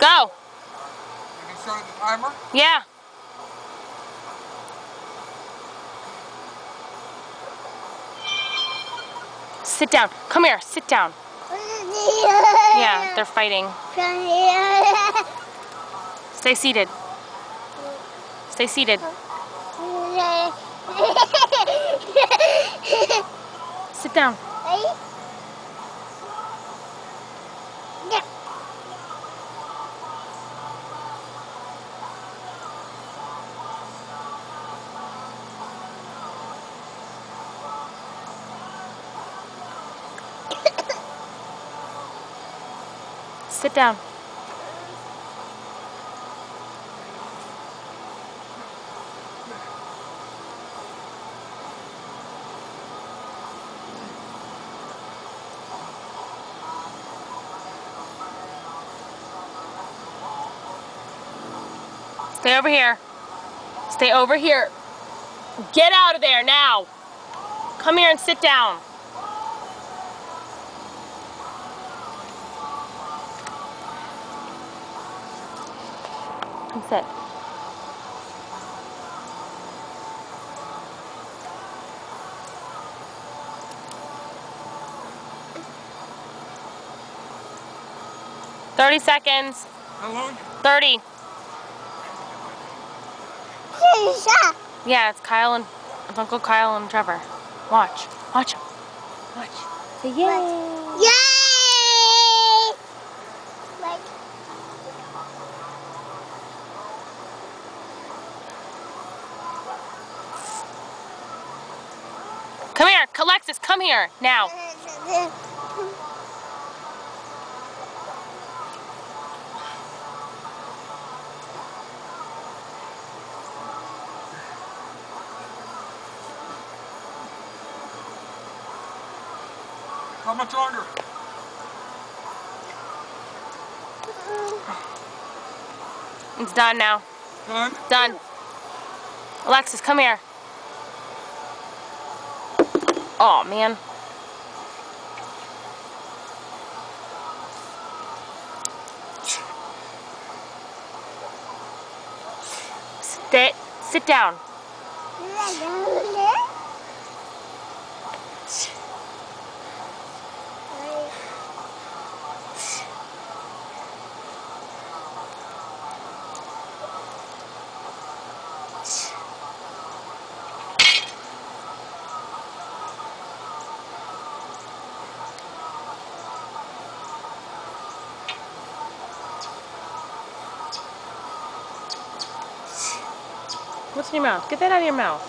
Go. You can start the timer? Yeah. Sit down. Come here. Sit down. Yeah, they're fighting. Stay seated. Stay seated. Sit down. Sit down. Stay over here. Stay over here. Get out of there now. Come here and sit down. Come sit. $30. How long? 30. Yeah, it's Kyle and it's Uncle Kyle and Trevor. Watch. Watch them. Watch. Say yay. Yay! Like. Come here. Alexis, come here. Now. How much longer? It's done now. Done? Done. Alexis, come here. Oh, man. Sit down. What's in your mouth? Get that out of your mouth.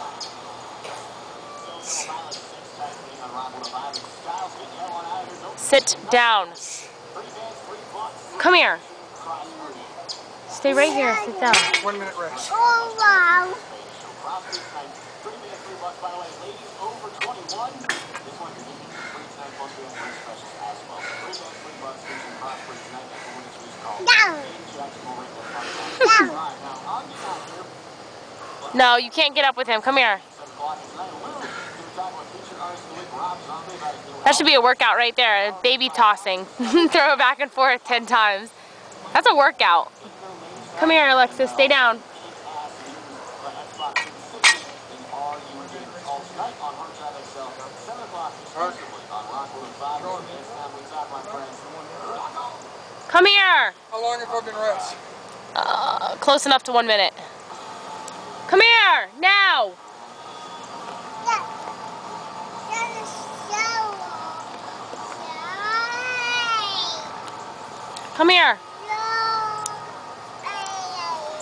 Sit down. Come here. Stay right here. Sit down. 1 minute rest. Oh, wow. Down. Down. No, you can't get up with him. Come here. That should be a workout right there. Baby tossing. Throw it back and forth 10 times. That's a workout. Come here, Alexis. Stay down. Come here. How long have I been rest? Close enough to 1 minute. Come here, now. Come here.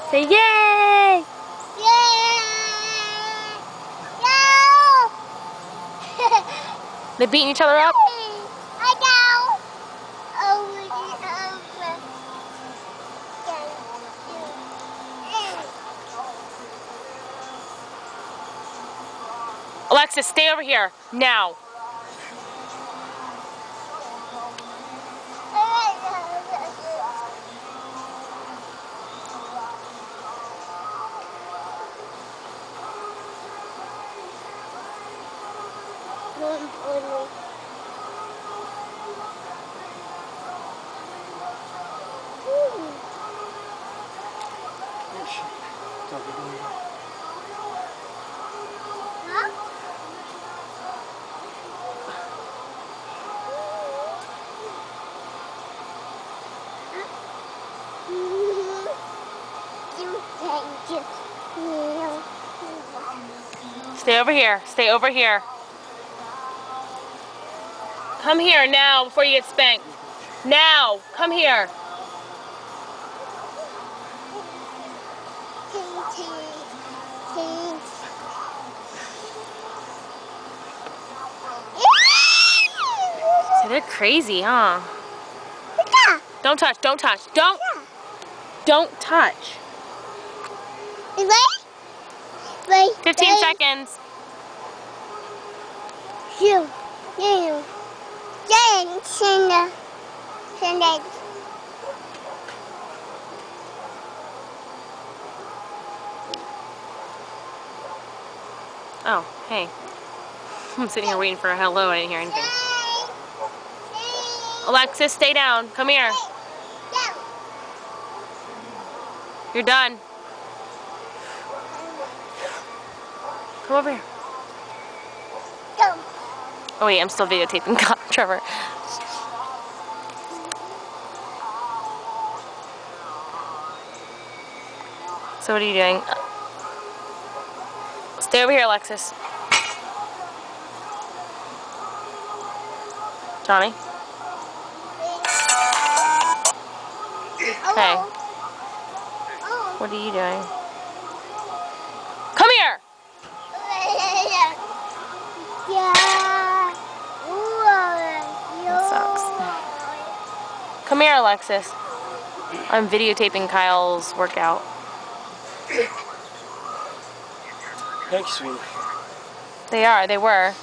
Say yay. They beating each other up? Alexis, stay over here, now. Stay over here. Stay over here. Come here now before you get spanked. Now, come here. So they're crazy, huh? Don't touch, don't touch, don't touch. 15 seconds. Oh, hey. I'm sitting here waiting for a hello. I didn't hear anything. Alexis, stay down. Come here. You're done. Come over here. Oh wait, I'm still videotaping Trevor. So what are you doing? Stay over here, Alexis. Johnny? Hey. What are you doing? Come here! That sucks. Come here, Alexis. I'm videotaping Kyle's workout. Thanks, sweetie. They are. They were.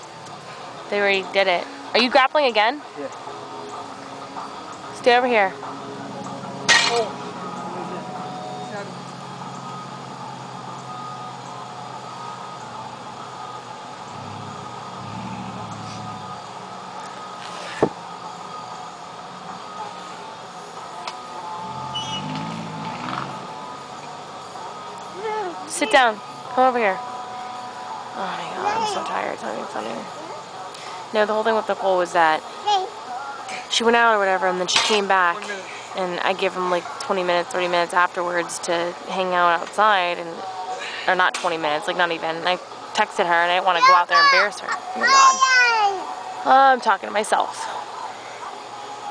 They already did it. Are you grappling again? Yeah. Stay over here. Sit down. Come over here. Oh my god, I'm so tired. It's not even funny. No, the whole thing with Nicole was that she went out or whatever, and then she came back, and I gave him like 20 minutes, 30 minutes afterwards to hang out outside, and or not 20 minutes, like not even. And I texted her, and I didn't want to go out there and embarrass her. Oh my god. I'm talking to myself.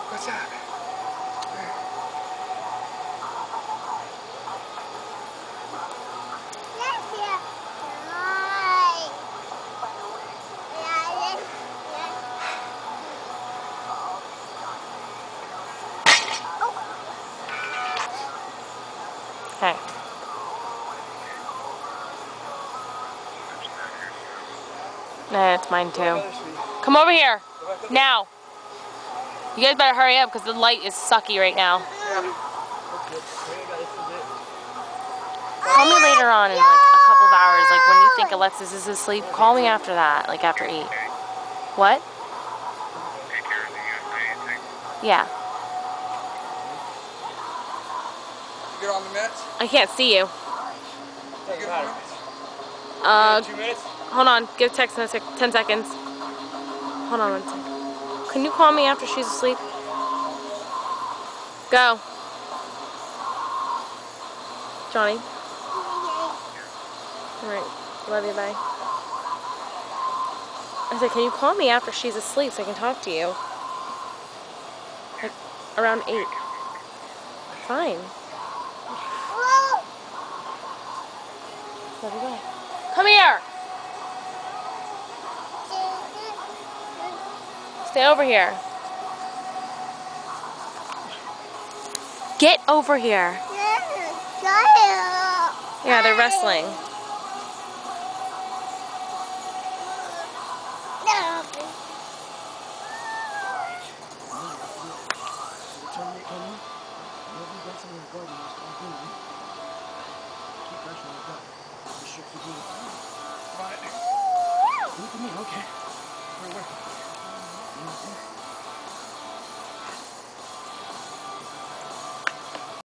What's that? Okay. Nah, it's mine too. Come over here. Now. You guys better hurry up because the light is sucky right now. Call me later on in like a couple of hours. Like when you think Alexis is asleep, call me after that. Like after 8. What? Yeah. Get on the mitts? I can't see you. You get on the mitts? 2 minutes? Hold on. Give text in 10 seconds. Hold on 1 second. Can you call me after she's asleep? Go. Johnny. Alright. Love you. Bye. I said, can you call me after she's asleep so I can talk to you? Like, around 8. Fine. Love you. Bye. Come here! Stay over here. Get over here. Yeah, they're wrestling. Look at me, okay. Where?